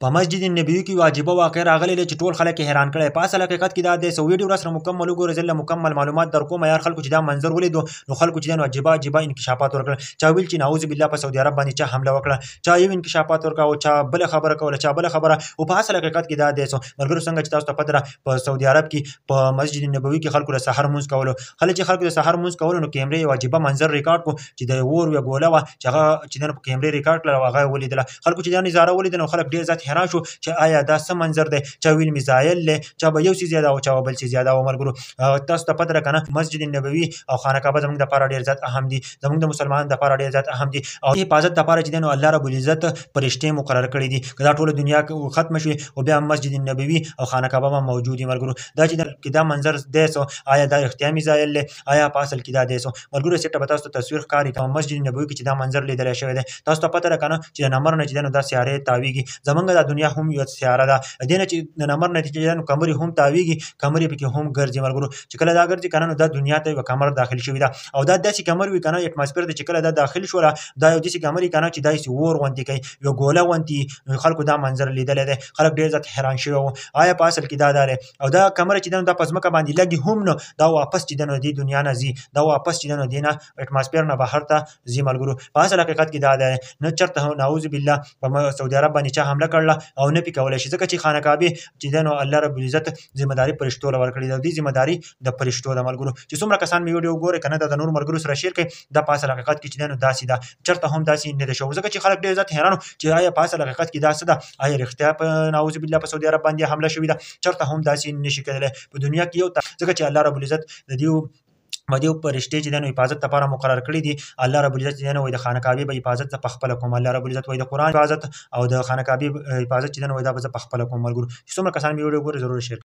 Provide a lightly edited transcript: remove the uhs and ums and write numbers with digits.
په مسجد نبوي کې واجبه واقع راغلی دی چې ټول خلک حیران کړي. په اصل حقیقت کې دا دی سو ویډیو را سره مکمل وګورئ، زه مکمل معلومات در کوم. یار خلکو چې دا منظر ولیدو نو خلکو چې واجبه انکشافات ورکړل. چا ویل چې نعوذ بالله په سعودي عرب باندې چا حمله وکړه، چا یو انکشافات ورکاو، چا بل خبره کوله، چا بل خبره. او په اصل حقیقت کې دا دی سو مرګرو څنګه چې تاسو ته پته ده په سعودي عرب کې په مسجد نبوي کې خلکو د سحر مونځ کولو. خلک خلکو د سحر مونځ کولو نو کیمرې واجبه منظر ریکارډ کو چې د اور یو ګوله وا چې هغه چې په کیمرې ریکارډ کړل هغه ولیدل. خلکو چې دا نظاره ولیدل نو خلک ډیر ځات حیران شو چې آیا دا څه منظر دی. چا ویل میزایل له چا به یو څه زیاده او چا بل څه زیاده. او مرګرو تاسو ته پته راکنه مسجد نبوي او خانه کعبه زموږ د لپاره ډیر ځات اهم دي، زموږ د مسلمانانو د لپاره ډیر ځات اهم دي. او حفاظت لپاره چې نو الله رب العزت فرشتي مقرر کړی دي. کدا ټول دنیا ختم شي او بیا مسجد نبوي او خانه کعبه موجود دي. مرګرو دا چې دا منظر دی سو آیا دا اختیار میزایل له آیا په اصل کې دا دی سو مرګرو سټه به تاسو ته تصویر ښکاری کوم مسجد نبوي کې چې دا منظر لیدل شوی دی. تاسو ته پته راکنه چې نمبر نه چې دا سیاره تاویږي. زمونږ د دنیا هم یو سیاره ده دینه چې نمبر نتیجه نو کمري هم تاویږي، کمري پکې هم ګرځي. مرګرو چې کله دا ګرځي کنه نو د دنیا ته یو کمر داخل شوی ده او دا داسې کمر وی کنه اټماسفیر د چې کله دا داخل شو دا یو داسې کمري کنه چې داسې ور وانتی کوي یو ګوله وانتی. خلکو دا منظر لیدل دي، خلک ډیر ځات حیران شوی وو آیا په اصل کې دا داره. او دا کمر چې د پزمکه باندې لګي هم نو دا واپس چې د دنیا نه زی، دا واپس چې د دینه اټماسفیر نه بهر ته زی. مرګرو په اصل حقیقت کې دا ده نه چرته نعوذ بالله په سعودي عرب باندې چا حمله کړله او نه پی کولای شي ځکه چې خانه کعبه چې نو الله رب العزت ذمہ داری پرشتو لور کړی دا دی ذمہ داری د پرشتو د. مرګرو چې څومره کسان می ویډیو ګوره کنه د نور مرګرو سره شیر کړي دا په اصل حقیقت کې چې نو داسې ده چرته هم داسې نه ده شو ځکه چې خلک ډیر ځات حیران چې آیا په اصل حقیقت کې داسې ده آیا رښتیا په نعوذ بالله په سعودي عرب باندې حمله شوې ده. چرته هم داسې نشي کېدلی په دنیا کې یو ځکه چې الله رب العزت د دیو پرشتي چې د حفاظت لپاره مقرر کړی دي. الله رب العزت چې د خانه کعبه به حفاظت په خپل کوم. الله رب العزت د قرآن حفاظت او د خانه کعبه حفاظت چې د دا په خپل کوم. مرګرو څومره کسان ویډیو ګوري ضرور شیر